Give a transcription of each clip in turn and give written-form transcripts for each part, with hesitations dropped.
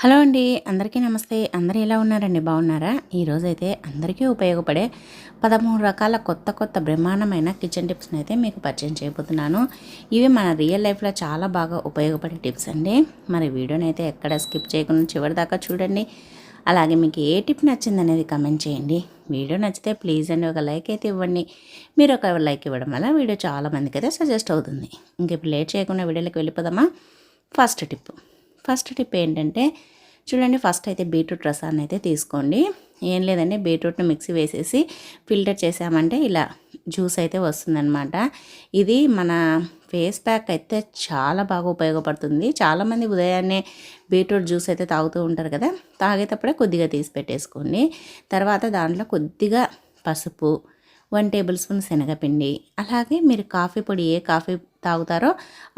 Hello అండి, అందరికీ నమస్తే. అందరూ ఎలా ఉన్నారండి? బాగున్నారా? ఈరోజైతే అందరికీ ఉపయోగపడే 13 రకాల కొత్త బ్రహ్మాండమైన కిచెన్ టిప్స్ని అయితే మీకు పరిచయం చేయబోతున్నాను. ఇవి మన రియల్ లైఫ్లో చాలా బాగా ఉపయోగపడే టిప్స్ అండి. మరి వీడియోని అయితే ఎక్కడ స్కిప్ చేయకుండా చివరి దాకా చూడండి. అలాగే మీకు ఏ టిప్ నచ్చిందనేది కమెంట్ చేయండి. వీడియో నచ్చితే ప్లీజ్ అండి ఒక లైక్ అయితే ఇవ్వండి. మీరు ఒక లైక్ ఇవ్వడం వల్ల వీడియో చాలా మందికి అయితే సజెస్ట్ అవుతుంది. ఇంక ఇప్పుడు లేట్ చేయకుండా వీడియోలోకి వెళ్ళిపోదామా? ఫస్ట్ టిప్ ఏంటంటే చూడండి, ఫస్ట్ అయితే బీట్రూట్ రసాన్ని అయితే తీసుకోండి. ఏం లేదండి, బీట్రూట్ని మిక్సీ వేసేసి ఫిల్టర్ చేసామంటే ఇలా జ్యూస్ అయితే వస్తుందన్నమాట. ఇది మన ఫేస్ ప్యాక్ అయితే చాలా బాగా ఉపయోగపడుతుంది. చాలామంది ఉదయాన్నే బీట్రూట్ జ్యూస్ అయితే తాగుతూ ఉంటారు కదా, తాగేటప్పుడే కొద్దిగా తీసి పెట్టేసుకోండి. తర్వాత దాంట్లో కొద్దిగా పసుపు, 1 టేబుల్ స్పూన్ శనగపిండి, అలాగే మీరు కాఫీ పొడి ఏ కాఫీ తాగుతారో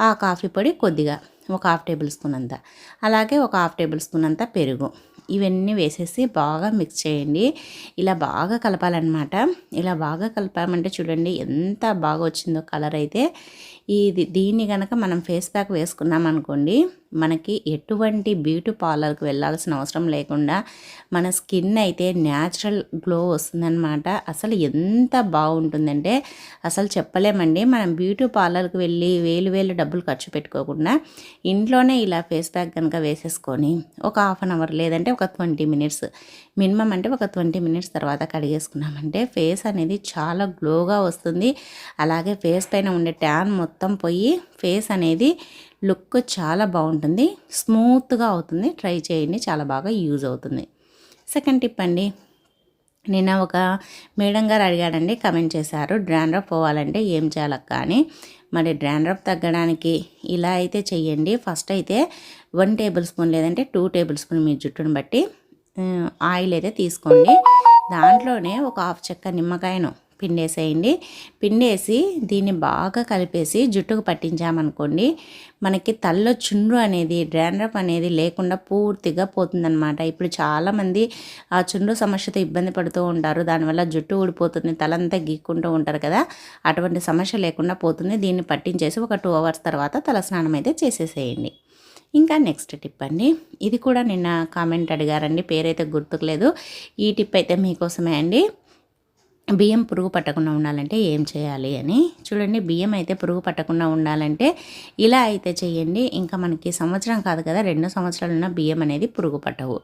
ఆ కాఫీ పొడి కొద్దిగా ఒక 1/2 టేబుల్ స్పూన్ అంత, అలాగే ఒక 1/2 టేబుల్ స్పూన్ అంత పెరుగు, ఇవన్నీ వేసేసి బాగా మిక్స్ చేయండి. ఇలా బాగా కలపాలన్నమాట. ఇలా బాగా కలిపామంటే చూడండి ఎంత బాగా వచ్చిందో కలర్ అయితే. దీన్ని కనుక మనం ఫేస్ ప్యాక్ వేసుకున్నాం అనుకోండి, మనకి ఎటువంటి బ్యూటీ పార్లర్కి వెళ్ళాల్సిన అవసరం లేకుండా మన స్కిన్ అయితే న్యాచురల్ గ్లో వస్తుందన్నమాట. అసలు ఎంత బాగుంటుందంటే అసలు చెప్పలేమండి. మనం బ్యూటీ పార్లర్కి వెళ్ళి వేలు డబ్బులు ఖర్చు పెట్టుకోకుండా ఇంట్లోనే ఇలా ఫేస్ ప్యాక్ కనుక వేసేసుకొని ఒక 1/2 అవర్ లేదంటే ఒక 20 మినిట్స్, మినిమం అంటే ఒక 20 మినిట్స్ తర్వాత కడిగేసుకున్నామంటే ఫేస్ అనేది చాలా గ్లోగా వస్తుంది. అలాగే ఫేస్ పైన ఉండే ట్యాన్ మొత్తం పోయి ఫేస్ అనేది లుక్ చాలా బాగుంటుంది, స్మూత్గా అవుతుంది. ట్రై చేయండి, చాలా బాగా యూజ్ అవుతుంది. సెకండ్ టిప్ అండి, నిన్న ఒక మేడం గారు అడిగాడండి, కమెంట్ చేశారు, డ్రాండ్రఫ్ పోవాలంటే ఏం చేయాలక్క అని. మరి డ్రాండ్రఫ్ తగ్గడానికి ఇలా అయితే చెయ్యండి. ఫస్ట్ అయితే 1 టేబుల్ స్పూన్ లేదంటే 2 టేబుల్ స్పూన్ మీ జుట్టును బట్టి ఆయిల్ అయితే తీసుకోండి. దాంట్లోనే ఒక 1/2 చెక్క నిమ్మకాయను పిండేసేయండి. పిండేసి దీన్ని బాగా కలిపేసి జుట్టుకు పట్టించామనుకోండి, మనకి తల్లో చుండ్రు అనేది, డ్రాండ్రఫ్ అనేది లేకుండా పూర్తిగా పోతుందన్నమాట. ఇప్పుడు చాలామంది ఆ చుండ్రు సమస్యతో ఇబ్బంది పడుతూ ఉంటారు. దానివల్ల జుట్టు ఊడిపోతుంది, తలంతా గీక్కుంటూ ఉంటారు కదా, అటువంటి సమస్య లేకుండా పోతుంది. దీన్ని పట్టించేసి ఒక 2 అవర్స్ తర్వాత తల స్నానం అయితే చేసేసేయండి. ఇంకా నెక్స్ట్ టిప్ అండి, ఇది కూడా నిన్న కామెంట్ అడిగారండి, పేరైతే గుర్తుకులేదు. ఈ టిప్ అయితే మీకోసమే అండి. బియ్యం పురుగు పట్టకుండా ఉండాలంటే ఏం చేయాలి అని. చూడండి, బియ్యం అయితే పురుగు పట్టకుండా ఉండాలంటే ఇలా అయితే చేయండి. ఇంకా మనకి సంవత్సరం కాదు కదా, 2 సంవత్సరాలున్న బియ్యం అనేది పురుగు పట్టవు.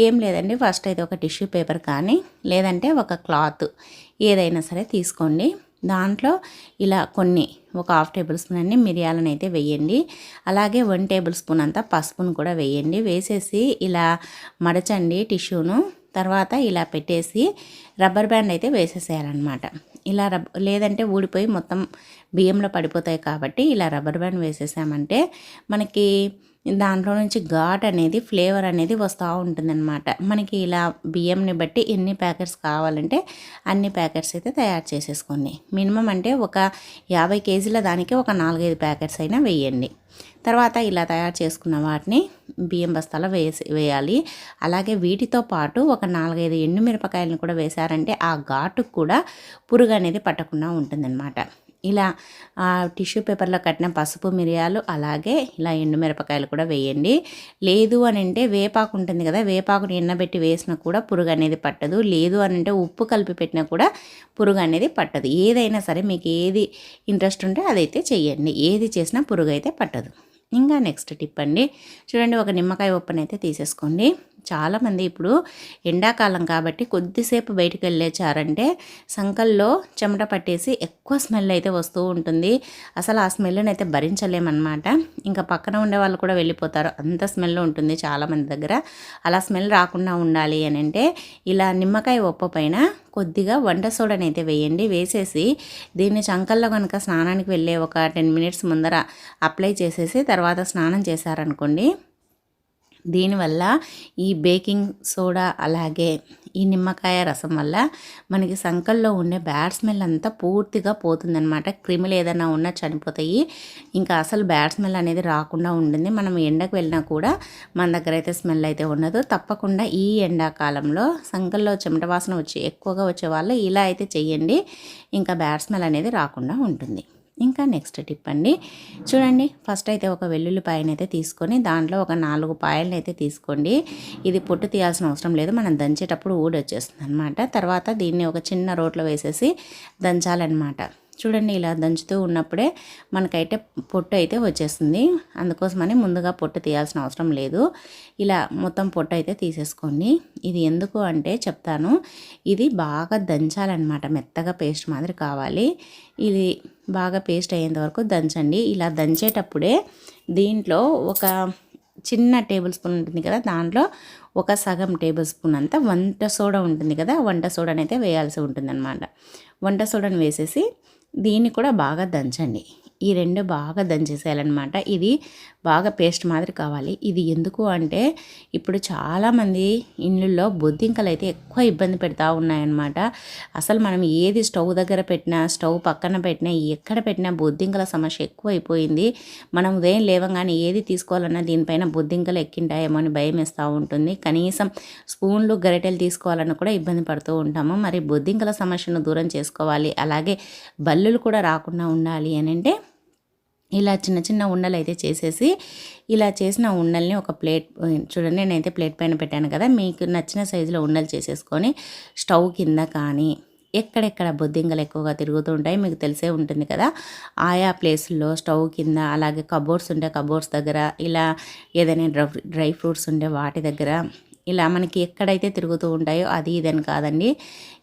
ఏం లేదండి, ఫస్ట్ అయితే ఒక టిష్యూ పేపర్ కానీ లేదంటే ఒక క్లాత్ ఏదైనా సరే తీసుకోండి. దాంట్లో ఇలా ఒక 1/2 టేబుల్ స్పూన్ అన్ని మిరియాలను అయితే వేయండి. అలాగే 1 టేబుల్ స్పూన్ అంతా పసుపును కూడా వేయండి. వేసేసి ఇలా మడచండి టిష్యూను. తర్వాత ఇలా పెట్టేసి రబ్బర్ బ్యాండ్ అయితే వేసేసేయాలన్నమాట. ఇలా లేదంటే ఊడిపోయి మొత్తం బియ్యంలో పడిపోతాయి కాబట్టి ఇలా రబ్బర్ బ్యాండ్ వేసేసామంటే మనకి దాంట్లో నుంచి ఘాట్ అనేది, ఫ్లేవర్ అనేది వస్తూ ఉంటుందన్నమాట. మనకి ఇలా బియ్యంని బట్టి ఎన్ని ప్యాకెట్స్ కావాలంటే అన్ని ప్యాకెట్స్ అయితే తయారు చేసేసుకోండి. మినిమం అంటే ఒక 50 కేజీల దానికి ఒక 4-5 ప్యాకెట్స్ అయినా వేయండి. తర్వాత ఇలా తయారు చేసుకున్న వాటిని బియ్యం బస్తాలో వేయాలి. అలాగే వీటితో పాటు ఒక 4-5 ఎండుమిరపకాయలను కూడా వేశారంటే ఆ ఘాటుకు కూడా పురుగు అనేది పట్టకుండా ఉంటుందన్నమాట. ఇలా టిష్యూ పేపర్లో కట్టిన పసుపు, మిరియాలు, అలాగే ఇలా ఎండుమిరపకాయలు కూడా వేయండి. లేదు అని అంటే వేపాకు ఉంటుంది కదా, వేపాకుని ఎండబెట్టి వేసినా కూడా పురుగు అనేది పట్టదు. లేదు అని అంటే ఉప్పు కలిపి పెట్టినా కూడా పురుగు అనేది పట్టదు. ఏదైనా సరే మీకు ఏది ఇంట్రెస్ట్ ఉంటే అదైతే చెయ్యండి. ఏది చేసినా పురుగు అయితే పట్టదు. ఇంకా నెక్స్ట్ టిప్ అండి, చూడండి, ఒక నిమ్మకాయ ఉప్పునైతే తీసేసుకోండి. చాలామంది ఇప్పుడు ఎండాకాలం కాబట్టి కొద్దిసేపు బయటికి వెళ్ళేచారంటే సంకల్లో చెమట పట్టేసి ఎక్కువ స్మెల్ అయితే వస్తూ ఉంటుంది. అసలు ఆ స్మెల్ని అయితే భరించలేమన్నమాట. ఇంకా పక్కన ఉండే వాళ్ళు కూడా వెళ్ళిపోతారు, అంత స్మెల్ ఉంటుంది చాలామంది దగ్గర. అలా స్మెల్ రాకుండా ఉండాలి అని అంటే ఇలా నిమ్మకాయ ఉప్పు పైన కొద్దిగా వంట సోడాని అయితే వేయండి. వేసేసి దీన్ని చంకల్లో కనుక స్నానానికి వెళ్ళే ఒక 10 మినిట్స్ ముందర అప్లై చేసేసి తర్వాత స్నానం చేశారనుకోండి, దీనివల్ల ఈ బేకింగ్ సోడా అలాగే ఈ నిమ్మకాయ రసం వల్ల మనకి సంకల్లో ఉండే బ్యాడ్ స్మెల్ అంతా పూర్తిగా పోతుందన్నమాట. క్రిములు ఏదైనా ఉన్నా చనిపోతాయి. ఇంకా అసలు బ్యాడ్ స్మెల్ అనేది రాకుండా ఉంటుంది. మనం ఎండకు వెళ్ళినా కూడా మన దగ్గర అయితే స్మెల్ అయితే ఉండదు. తప్పకుండా ఈ ఎండాకాలంలో సంకల్లో చెమట వాసన ఎక్కువగా వచ్చే వాళ్ళు ఇలా అయితే చెయ్యండి. ఇంకా బ్యాడ్ స్మెల్ అనేది రాకుండా ఉంటుంది. ఇంకా నెక్స్ట్ టిప్ అండి, చూడండి ఫస్ట్ అయితే ఒక వెల్లుల్లిపాయనైతే తీసుకొని దాంట్లో ఒక 4 పాయలను అయితే తీసుకోండి. ఇది పొట్టు తీయాల్సిన అవసరం లేదు, మనం దంచేటప్పుడు ఊడొచ్చేస్తుంది అనమాట. తర్వాత దీన్ని ఒక చిన్న రోట్లో వేసేసి దంచాలన్నమాట. చూడండి ఇలా దంచుతూ ఉన్నప్పుడే మనకైతే పొట్టు అయితే వచ్చేస్తుంది. అందుకోసమని ముందుగా పొట్టు తీయాల్సిన అవసరం లేదు. ఇలా మొత్తం పొట్టు అయితే తీసేసుకోండి. ఇది ఎందుకు అంటే చెప్తాను. ఇది బాగా దంచాలన్నమాట, మెత్తగా పేస్ట్ మాదిరి కావాలి. ఇది బాగా పేస్ట్ అయ్యేంత వరకు దంచండి. ఇలా దంచేటప్పుడే దీంట్లో ఒక చిన్న టేబుల్ స్పూన్ ఉంటుంది కదా, దాంట్లో ఒక సగం టేబుల్ స్పూన్ అంతా వంట సోడా ఉంటుంది కదా, వంట సోడాని అయితే వేయాల్సి ఉంటుందన్నమాట. వంట సోడాని వేసేసి దీన్ని కూడా బాగా దంచండి. ఈ రెండు బాగా దంచేసేయాలన్నమాట. ఇది బాగా పేస్ట్ మాదిరి కావాలి. ఇది ఎందుకు అంటే ఇప్పుడు చాలామంది ఇళ్ళల్లో బొద్దింకలు అయితే ఎక్కువ ఇబ్బంది పెడతా ఉన్నాయన్నమాట. అసలు మనం ఏది స్టవ్ దగ్గర పెట్టినా, స్టవ్ పక్కన పెట్టినా, ఎక్కడ పెట్టినా బొద్దింకల సమస్య ఎక్కువ అయిపోయింది. మనం ఉదయం లేవగానే ఏది తీసుకోవాలన్నా దీనిపైన బొద్దింకలు ఎక్కింటాయేమో అని భయం వేస్తూ ఉంటుంది. కనీసం స్పూన్లు గరిటెలు తీసుకోవాలన్నా కూడా ఇబ్బంది పడుతూ ఉంటాము. మరి బొద్దింకల సమస్యను దూరం చేసుకోవాలి, అలాగే బల్లులు కూడా రాకుండా ఉండాలి అని అంటే ఇలా చిన్న చిన్న ఉండలు అయితే చేసేసి, ఇలా చేసిన ఉండల్ని ఒక ప్లేట్, చూడండి నేనైతే ప్లేట్ పైన పెట్టాను కదా, మీకు నచ్చిన సైజులో ఉండలు చేసేసుకొని స్టవ్ కింద కానీ ఎక్కడెక్కడ బొద్దింకలు ఎక్కువగా తిరుగుతూ ఉంటాయి మీకు తెలిసే ఉంటుంది కదా, ఆయా ప్లేసుల్లో స్టవ్ కింద, అలాగే కబోర్డ్స్ ఉంటే కబోర్డ్స్ దగ్గర, ఇలా ఏదైనా డ్రై ఫ్రూట్స్ ఉంటే వాటి దగ్గర, ఇలా మనకి ఎక్కడైతే తిరుగుతూ ఉంటాయో అది ఇదని కాదండి,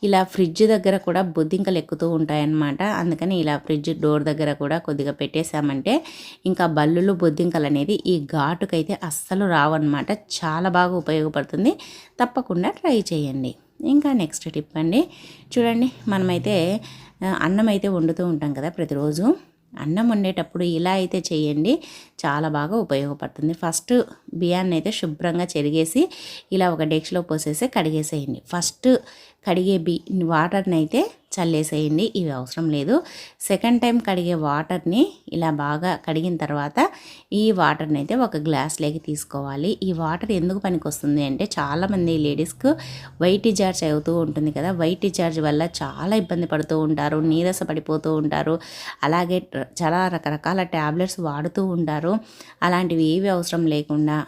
ఇలా ఫ్రిడ్జ్ దగ్గర కూడా బొద్దింకలు ఎక్కుతూ ఉంటాయన్నమాట. అందుకని ఇలా ఫ్రిడ్జ్ డోర్ దగ్గర కూడా కొద్దిగా పెట్టేశామంటే ఇంకా బల్లులు బొద్దింకలు అనేది ఈ ఘాటుకైతే అస్సలు రావన్నమాట. చాలా బాగా ఉపయోగపడుతుంది, తప్పకుండా ట్రై చేయండి. ఇంకా నెక్స్ట్ టిప్ అండి, చూడండి మనమైతే అన్నం అయితే వండుతూ ఉంటాం కదా ప్రతిరోజు. అన్నం వండేటప్పుడు ఇలా అయితే చేయండి, చాలా బాగా ఉపయోగపడుతుంది. ఫస్ట్ బియ్యాన్ని అయితే శుభ్రంగా చెరిగేసి ఇలా ఒక డెక్షలో పోసేసి కడిగేసేయండి. ఫస్ట్ కడిగే వాటర్ని అయితే చల్లేసేయండి, ఇవి అవసరం లేదు. సెకండ్ టైం కడిగే వాటర్ని ఇలా బాగా కడిగిన తర్వాత ఈ వాటర్ని అయితే ఒక గ్లాస్లోకి తీసుకోవాలి. ఈ వాటర్ ఎందుకు పనికి వస్తుంది అంటే చాలామంది లేడీస్కు వైట్ డిశ్చార్జ్ అవుతూ ఉంటుంది కదా, వైట్ డిశ్చార్జ్ వల్ల చాలా ఇబ్బంది పడుతూ ఉంటారు, నీరస పడిపోతూ ఉంటారు, అలాగే చాలా రకరకాల ట్యాబ్లెట్స్ వాడుతూ ఉంటారు. అలాంటివి ఏవి అవసరం లేకుండా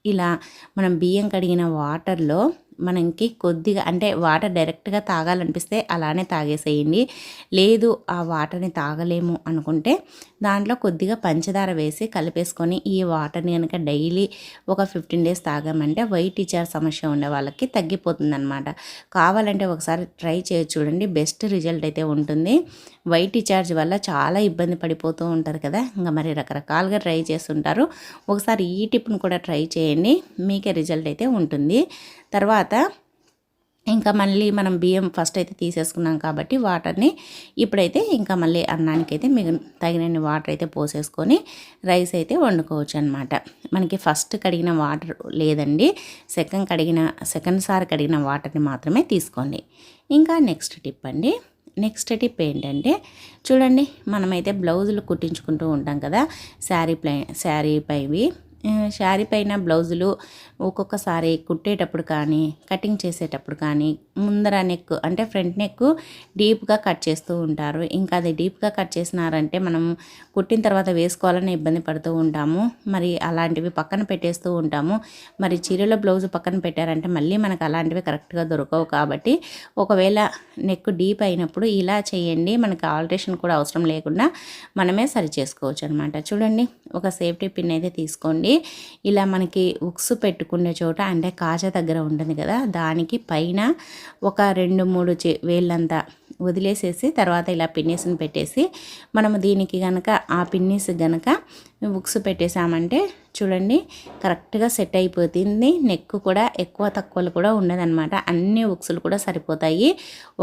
ఇలా మనం బియ్యం కడిగిన వాటర్లో మనకి కొద్దిగా అంటే వాటర్ డైరెక్ట్గా తాగాలనిపిస్తే అలానే తాగేసేయండి. లేదు ఆ వాటర్ని తాగలేము అనుకుంటే దాంట్లో కొద్దిగా పంచదార వేసి కలిపేసుకొని ఈ వాటర్ని కనుక డైలీ ఒక 15 డేస్ తాగామంటే వైట్ డిశ్చార్జ్ సమస్య ఉండే వాళ్ళకి తగ్గిపోతుందన్నమాట. కావాలంటే ఒకసారి ట్రై చేసి చూడండి, బెస్ట్ రిజల్ట్ అయితే ఉంటుంది. వైట్ డిశ్చార్జ్ వల్ల చాలా ఇబ్బంది పడిపోతూ ఉంటారు కదా, ఇంకా మరి రకరకాలుగా ట్రై చేస్తుంటారు. ఒకసారి ఈ టిప్ను కూడా ట్రై చేయండి, మీకే రిజల్ట్ అయితే ఉంటుంది. తర్వాత ఇంకా మళ్ళీ మనం బియ్యం ఫస్ట్ అయితే తీసేసుకున్నాం కాబట్టి వాటర్ని ఇప్పుడైతే ఇంకా మళ్ళీ అన్నానికైతే మీకు తగినన్ని వాటర్ అయితే పోసేసుకొని రైస్ అయితే వండుకోవచ్చు అనమాట. మనకి ఫస్ట్ కడిగిన వాటర్ లేదండి, సెకండ్ సారి కడిగిన వాటర్ని మాత్రమే తీసుకోండి. ఇంకా నెక్స్ట్ టిప్ అండి, నెక్స్ట్ టిప్ ఏంటంటే చూడండి మనమైతే బ్లౌజులు కుట్టించుకుంటూ ఉంటాం కదా, శారీ పైవి శారీ పైన బ్లౌజులు ఒక్కొక్కసారి కుట్టేటప్పుడు కానీ కటింగ్ చేసేటప్పుడు కానీ ముందర నెక్ అంటే ఫ్రంట్ నెక్ డీప్గా కట్ చేస్తూ ఉంటారు. ఇంకా అది డీప్గా కట్ చేసినారంటే మనం కుట్టిన తర్వాత వేసుకోవాలని ఇబ్బంది పడుతూ ఉంటాము, మరి అలాంటివి పక్కన పెట్టేస్తూ ఉంటాము. మరి చీరల బ్లౌజు పక్కన పెట్టారంటే మళ్ళీ మనకు అలాంటివి కరెక్ట్గా దొరకవు. కాబట్టి ఒకవేళ నెక్ డీప్ అయినప్పుడు ఇలా చేయండి, మనకి ఆల్టరేషన్ కూడా అవసరం లేకుండా మనమే సరి చేసుకోవచ్చు అనమాట. చూడండి ఒక సేఫ్టీ పిన్ అయితే తీసుకోండి. ఇలా మనకి ఉక్స్ పెట్టుకునే చోట అంటే కాజా దగ్గర ఉంటుంది కదా, దానికి పైన ఒక 2-3 వేళ్ళంతా వదిలేసేసి తర్వాత ఇలా పిన్నీస్ని పెట్టేసి మనము దీనికి కనుక ఆ పిన్నీస్ కనుక ఉక్స్ పెట్టేసామంటే చూడండి కరెక్ట్గా సెట్ అయిపోతుంది. నెక్ కూడా ఎక్కువ తక్కువలు కూడా ఉండదన్నమాట, అన్ని ఉక్సులు కూడా సరిపోతాయి.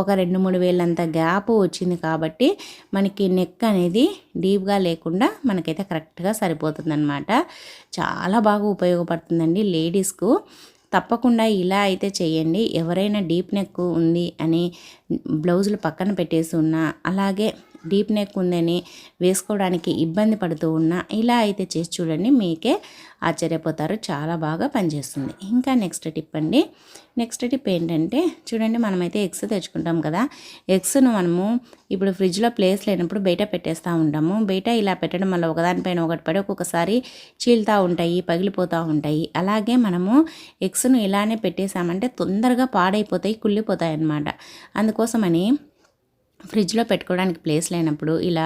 ఒక 2-3 వేళ్ళంత గ్యాప్ వచ్చింది కాబట్టి మనకి నెక్ అనేది డీప్గా లేకుండా మనకైతే కరెక్ట్గా సరిపోతుందన్నమాట. చాలా బాగా ఉపయోగపడుతుందండి లేడీస్కు. తప్పకుండా ఇలా అయితే చేయండి. ఎవరైనా డీప్ నెక్ ఉంది అని బ్లౌజులు పక్కన పెట్టేసి ఉన్నా, అలాగే డీప్ నెక్ ఉందని వేసుకోవడానికి ఇబ్బంది పడుతూ ఉన్నా ఇలా అయితే చేసి చూడండి, మీకే ఆశ్చర్యపోతారు. చాలా బాగా పనిచేస్తుంది. ఇంకా నెక్స్ట్ టిప్ అండి. నెక్స్ట్ టిప్ ఏంటంటే చూడండి, మనమైతే ఎగ్స్ తెచ్చుకుంటాం కదా, ఎగ్స్ను మనము ఇప్పుడు ఫ్రిడ్జ్లో ప్లేస్ లేనప్పుడు బయట పెట్టేస్తూ ఉంటాము. బయట ఇలా పెట్టడం వల్ల ఒకదానిపైన ఒకటి పడి ఒక్కొక్కసారి చీలుతూ ఉంటాయి, పగిలిపోతూ ఉంటాయి. అలాగే మనము ఎగ్స్ను ఇలానే పెట్టేసామంటే తొందరగా పాడైపోతాయి, కుళ్ళిపోతాయి అన్నమాట. అందుకోసమని ఫ్రిడ్జ్లో పెట్టుకోవడానికి ప్లేస్ లేనప్పుడు ఇలా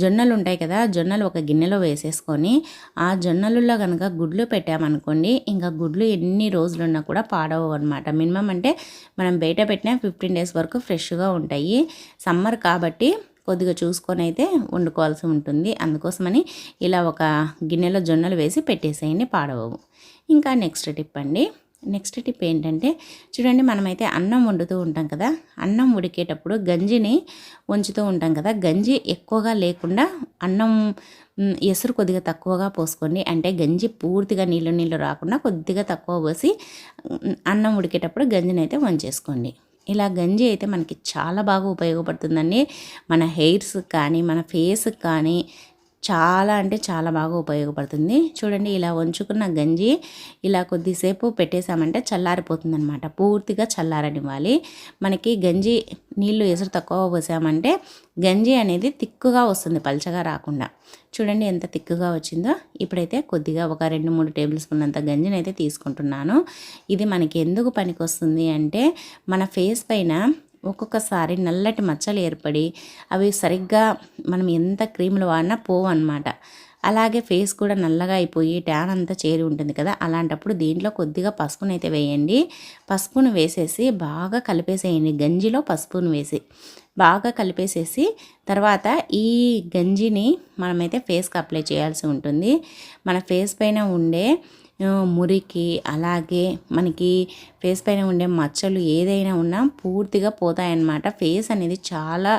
జొన్నలు ఉంటాయి కదా, జొన్నలు ఒక గిన్నెలో వేసేసుకొని ఆ జొన్నలలో కనుక గుడ్లు పెట్టామనుకోండి, ఇంకా గుడ్లు ఎన్ని రోజులున్నా కూడా పాడవు అనమాట. మినిమం అంటే మనం బయట పెట్టిన 15 days వరకు ఫ్రెష్గా ఉంటాయి. సమ్మర్ కాబట్టి కొద్దిగా చూసుకొని అయితే వండుకోవాల్సి ఉంటుంది. అందుకోసమని ఇలా ఒక గిన్నెలో జొన్నలు వేసి పెట్టేసేయండి, పాడవవు. ఇంకా నెక్స్ట్ టిప్ అండి. నెక్స్ట్ టిప్ ఏంటంటే చూడండి, మనమైతే అన్నం వండుతూ ఉంటాం కదా, అన్నం ఉడికేటప్పుడు గంజిని వంచుతూ ఉంటాం కదా, గంజి ఎక్కువగా లేకుండా అన్నం ఎసురు కొద్దిగా తక్కువగా పోసుకోండి. అంటే గంజి పూర్తిగా నీళ్ళు రాకుండా కొద్దిగా తక్కువ పోసి అన్నం ఉడికేటప్పుడు గంజిని అయితే వంచేసుకోండి. ఇలా గంజి అయితే మనకి చాలా బాగా ఉపయోగపడుతుందండి. మన హెయిర్స్ కానీ మన ఫేస్కి కానీ చాలా అంటే చాలా బాగా ఉపయోగపడుతుంది. చూడండి, ఇలా వంచుకున్న గంజి ఇలా కొద్దిసేపు పెట్టేసామంటే చల్లారిపోతుంది అనమాట. పూర్తిగా చల్లారనివ్వాలి. మనకి గంజి నీళ్ళు ఎసురు తక్కువ పోసామంటే గంజి అనేది తిక్కుగా వస్తుంది, పల్చగా రాకుండా. చూడండి ఎంత తిక్కుగా వచ్చిందో. ఇప్పుడైతే కొద్దిగా ఒక 2-3 టేబుల్ స్పూన్ అంత గంజిని అయితే తీసుకుంటున్నాను. ఇది మనకి ఎందుకు పనికి వస్తుంది అంటే మన ఫేస్ పైన ఒక్కొక్కసారి నల్లటి మచ్చలు ఏర్పడి అవి సరిగ్గా మనం ఎంత క్రీములు వాడినా పోవు అనమాట. అలాగే ఫేస్ కూడా నల్లగా అయిపోయి ట్యాన్ అంతా చేరి ఉంటుంది కదా, అలాంటప్పుడు దీంట్లో కొద్దిగా పసుపును అయితే వేయండి. పసుపును వేసేసి బాగా కలిపేసేయండి. గంజిలో పసుపును వేసి బాగా కలిపేసేసి తర్వాత ఈ గంజిని మనమైతే ఫేస్కి అప్లై చేయాల్సి ఉంటుంది. మన ఫేస్ పైన ఉండే మురికి అలాగే మనకి ఫేస్ పైన ఉండే మచ్చలు ఏదైనా ఉన్నా పూర్తిగా పోతాయన్నమాట. ఫేస్ అనేది చాలా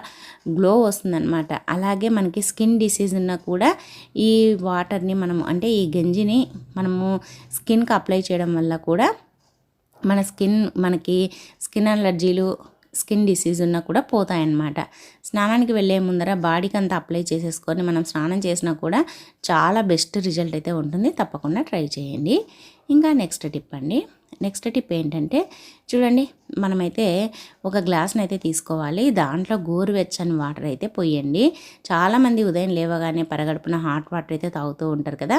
గ్లో వస్తుందన్నమాట. అలాగే మనకి స్కిన్ డిసీజ్ ఉన్నా కూడా ఈ వాటర్ని మనం అంటే ఈ గంజిని మనము స్కిన్కి అప్లై చేయడం వల్ల కూడా మనకి స్కిన్ అలర్జీలు స్కిన్ డిసీజ్ ఉన్నా కూడా పోతాయన్నమాట. స్నానానికి వెళ్ళే ముందర బాడీకి అంతా అప్లై చేసేసుకొని మనం స్నానం చేసినా కూడా చాలా బెస్ట్ రిజల్ట్ అయితే ఉంటుంది. తప్పకుండా ట్రై చేయండి. ఇంకా నెక్స్ట్ టిప్ అండి. నెక్స్ట్ టిప్ ఏంటంటే చూడండి, మనమైతే ఒక గ్లాస్ని అయితే తీసుకోవాలి. దాంట్లో గోరువెచ్చని వాటర్ అయితే పోయండి. చాలామంది ఉదయం లేవగానే పరగడుపున హాట్ వాటర్ అయితే తాగుతూ ఉంటారు కదా,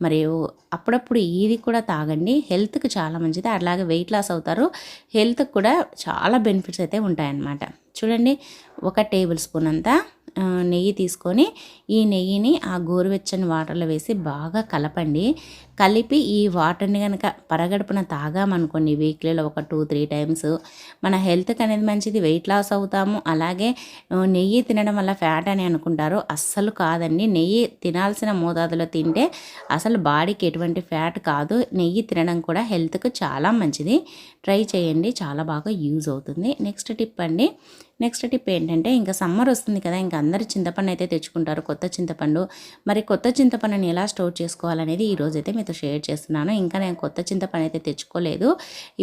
మరియు అప్పుడప్పుడు ఇది కూడా తాగండి. హెల్త్కి చాలా మంచిది. అలాగే వెయిట్ లాస్ అవుతారు. హెల్త్కి కూడా చాలా బెనిఫిట్స్ అయితే ఉంటాయన్నమాట. చూడండి, 1 టేబుల్ స్పూన్ అంతా నెయ్యి తీసుకొని ఈ నెయ్యిని ఆ గోరువెచ్చని వాటర్లో వేసి బాగా కలపండి. కలిపి ఈ వాటర్ని కనుక పరగడుపున తాగామనుకోండి వీక్లీలో ఒక 2-3 టైమ్స్ మన హెల్త్కి అనేది మంచిది. వెయిట్ లాస్ అవుతాము. అలాగే నెయ్యి తినడం వల్ల ఫ్యాట్ అని అనుకుంటారు, అస్సలు కాదండి. నెయ్యి తినాల్సిన మోతాదులో తింటే అసలు బాడీకి ఎటువంటి ఫ్యాట్ కాదు. నెయ్యి తినడం కూడా హెల్త్కి చాలా మంచిది. ట్రై చేయండి, చాలా బాగా యూజ్ అవుతుంది. నెక్స్ట్ టిప్ అండి. నెక్స్ట్ టిప్ ఏంటంటే ఇంకా సమ్మర్ వస్తుంది కదా, ఇంకా అందరు చింతపండు అయితే తెచ్చుకుంటారు, కొత్త చింతపండు. మరి కొత్త చింతపండుని ఎలా స్టోర్ చేసుకోవాలనేది ఈరోజైతే మీతో షేర్ చేస్తున్నాను. ఇంకా నేను కొత్త చింతపండు అయితే తెచ్చుకోలేదు,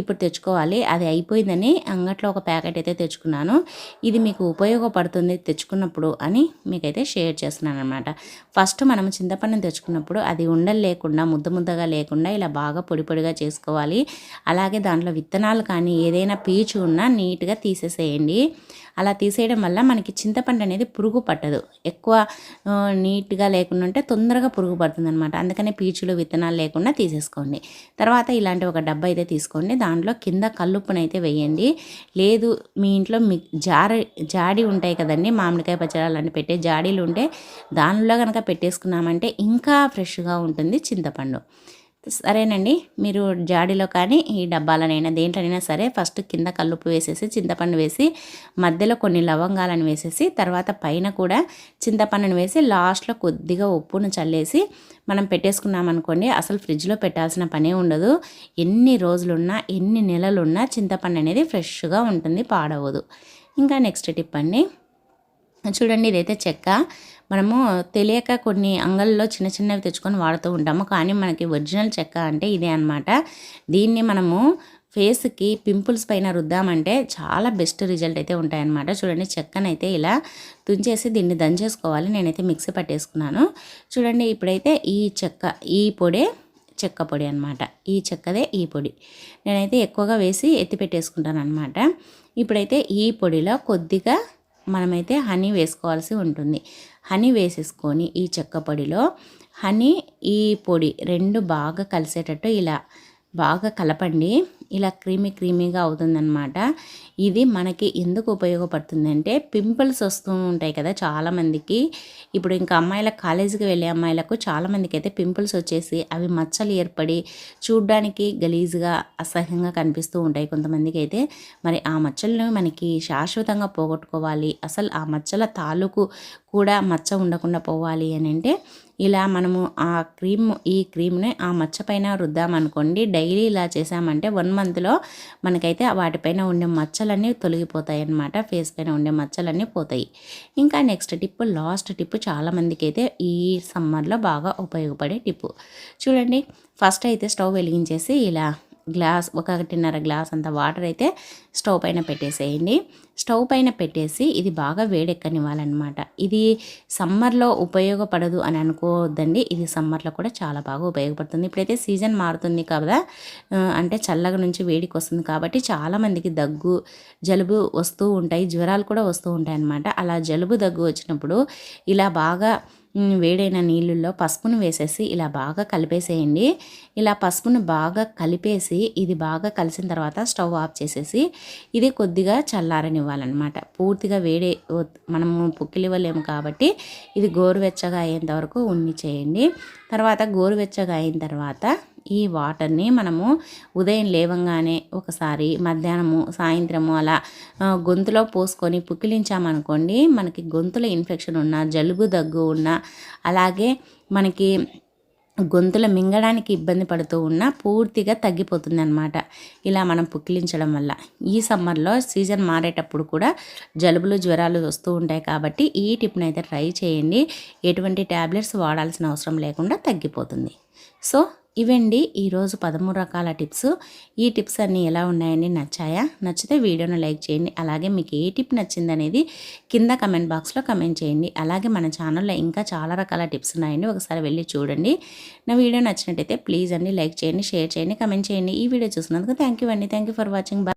ఇప్పుడు తెచ్చుకోవాలి. అది అయిపోయిందని అంగట్లో ఒక ప్యాకెట్ అయితే తెచ్చుకున్నాను. ఇది మీకు ఉపయోగపడుతుంది తెచ్చుకున్నప్పుడు అని మీకైతే షేర్ చేస్తున్నాను అనమాట. ఫస్ట్ మనం చింతపండుని తెచ్చుకున్నప్పుడు అది ఉండలు లేకుండా ముద్దగా లేకుండా ఇలా బాగా పొడిగా చేసుకోవాలి. అలాగే దాంట్లో విత్తనాలు కానీ ఏదైనా పీచు ఉన్నా నీట్గా తీసేసేయండి. అలా తీసేయడం వల్ల మనకి చింతపండు అనేది పురుగు పట్టదు. ఎక్కువ నీట్గా లేకుండా ఉంటే తొందరగా పురుగు పడుతుంది అనమాట. అందుకనే పీచులు విత్తనాలు లేకుండా తీసేసుకోండి. తర్వాత ఇలాంటి ఒక డబ్బా అయితే తీసుకోండి. దాంట్లో కింద కల్లుప్పునైతే వేయండి. లేదు మీ ఇంట్లో జాడి ఉంటాయి కదండి, మామిడికాయ పచ్చడి అలాంటి పెట్టే జాడీలు ఉంటే దానిలో కనుక పెట్టేసుకున్నామంటే ఇంకా ఫ్రెష్గా ఉంటుంది చింతపండు. సరేనండి, మీరు జాడీలో కానీ ఈ డబ్బాలనైనా దేంట్లోనైనా సరే ఫస్ట్ కింద కల్లుప్పు వేసేసి చింతపండు వేసి మధ్యలో కొన్ని లవంగాలను వేసేసి తర్వాత పైన కూడా చింతపండును వేసి లాస్ట్లో కొద్దిగా ఉప్పును చల్లేసి మనం పెట్టేసుకున్నామనుకోండి, అసలు ఫ్రిడ్జ్లో పెట్టాల్సిన పనే ఉండదు. ఎన్ని రోజులున్నా ఎన్ని నెలలున్నా చింతపండు అనేది ఫ్రెష్గా ఉంటుంది, పాడవదు. ఇంకా నెక్స్ట్ టిప్ అండి. చూడండి, ఇదైతే చెక్క. మనము తెలియక కొన్ని అంగళ్ళలో చిన్నవి తెచ్చుకొని వాడుతూ ఉంటాము, కానీ మనకి ఒరిజినల్ చెక్క అంటే ఇదే అనమాట. దీన్ని మనము ఫేస్కి పింపుల్స్ పైన రుద్దామంటే చాలా బెస్ట్ రిజల్ట్ అయితే ఉంటాయన్నమాట. చూడండి చెక్కనైతే ఇలా తుంచేసి దీన్ని దంచేసుకోవాలి. నేనైతే మిక్సీ పట్టేసుకున్నాను. చూడండి ఇప్పుడైతే ఈ పొడే చెక్క పొడి అనమాట. ఈ చెక్కదే ఈ పొడి నేనైతే ఎక్కువగా వేసి ఎత్తి పెట్టేసుకుంటాను అనమాట. ఇప్పుడైతే ఈ పొడిలో కొద్దిగా మనమైతే హనీ వేసుకోవాల్సి ఉంటుంది. హనీ వేసేసుకొని ఈ చెక్క పొడిలో హనీ ఈ పొడి రెండు బాగా కలిసేటట్టు ఇలా బాగా కలపండి. ఇలా క్రీమీగా అవుతుందన్నమాట. ఇది మనకి ఎందుకు ఉపయోగపడుతుందంటే పింపుల్స్ వస్తూ ఉంటాయి కదా చాలామందికి. ఇప్పుడు ఇంకా కాలేజీకి వెళ్ళే అమ్మాయిలకు చాలామందికి అయితే పింపుల్స్ వచ్చేసి అవి మచ్చలు ఏర్పడి చూడ్డానికి గలీజ్గా అసహ్యంగా కనిపిస్తూ ఉంటాయి కొంతమందికి అయితే. మరి ఆ మచ్చలను మనకి శాశ్వతంగా పోగొట్టుకోవాలి, అసలు ఆ మచ్చల తాలూకు కూడా మచ్చ ఉండకుండా పోవాలి అని అంటే ఇలా మనము ఈ క్రీమ్ని ఆ మచ్చ పైన రుద్దామనుకోండి. డైలీ ఇలా చేసామంటే 1 మంత్లో మనకైతే వాటిపైన ఉండే మచ్చలన్నీ తొలగిపోతాయి అన్నమాట. ఫేస్ పైన ఉండే మచ్చలన్నీ పోతాయి. ఇంకా నెక్స్ట్ టిప్, లాస్ట్ టిప్ చాలామందికి అయితే ఈ సమ్మర్లో బాగా ఉపయోగపడే టిప్పు చూడండి. ఫస్ట్ అయితే స్టవ్ వెలిగించేసి ఇలా 1.5 గ్లాస్ అంత వాటర్ అయితే స్టవ్ పైన పెట్టేసేయండి. స్టవ్ పైన పెట్టేసి ఇది బాగా వేడెక్కనివ్వాలన్నమాట. ఇది సమ్మర్లో ఉపయోగపడదు అని అనుకోవద్దండి. ఇది సమ్మర్లో కూడా చాలా బాగా ఉపయోగపడుతుంది. ఇప్పుడైతే సీజన్ మారుతుంది కదా, అంటే చల్లగా నుంచి వేడికి వస్తుంది కాబట్టి చాలామందికి దగ్గు జలుబు వస్తూ ఉంటాయి, జ్వరాలు కూడా వస్తూ ఉంటాయి అన్నమాట. అలా జలుబు దగ్గు వచ్చినప్పుడు ఇలా బాగా వేడైన నీళ్ళల్లో పసుపును వేసేసి ఇలా బాగా కలిపేసేయండి. ఇలా పసుపును బాగా కలిపేసి ఇది బాగా కలిసిన తర్వాత స్టవ్ ఆఫ్ చేసేసి ఇది కొద్దిగా చల్లారనివ్వాలన్నమాట. పూర్తిగా మనము పుక్కిలివ్వలేము కాబట్టి ఇది గోరువెచ్చగా అయ్యేంత వరకు చేయండి. తర్వాత గోరువెచ్చగా అయిన తర్వాత ఈ వాటర్ని మనము ఉదయం లేవంగానే ఒకసారి, మధ్యాహ్నము, సాయంత్రము అలా గొంతులో పోసుకొని పుక్కిలించామనుకోండి, మనకి గొంతులో ఇన్ఫెక్షన్ ఉన్నా, జలుబు దగ్గు ఉన్నా, అలాగే మనకి గొంతులో మింగడానికి ఇబ్బంది పడుతూ ఉన్నా పూర్తిగా తగ్గిపోతుంది అనమాట ఇలా మనం పుక్కిలించడం వల్ల. ఈ సమ్మర్లో సీజన్ మారేటప్పుడు కూడా జలుబులు జ్వరాలు వస్తూ ఉంటాయి కాబట్టి ఈ టిప్ని అయితే ట్రై చేయండి. ఎటువంటి ట్యాబ్లెట్స్ వాడాల్సిన అవసరం లేకుండా తగ్గిపోతుంది. సో ఇవండి ఈరోజు 13 రకాల టిప్స్. ఈ టిప్స్ అన్నీ ఎలా ఉన్నాయండి, నచ్చాయా? నచ్చితే వీడియోను లైక్ చేయండి. అలాగే మీకు ఏ టిప్ నచ్చిందనేది కింద కమెంట్ బాక్స్లో కమెంట్ చేయండి. అలాగే మన ఛానల్లో ఇంకా చాలా రకాల టిప్స్ ఉన్నాయండి, ఒకసారి వెళ్ళి చూడండి. నా వీడియో నచ్చినట్టయితే ప్లీజ్ అండి లైక్ చేయండి, షేర్ చేయండి, కమెంట్ చేయండి. ఈ వీడియో చూసినందుకు థ్యాంక్ యూ అండి. Thank you for watching.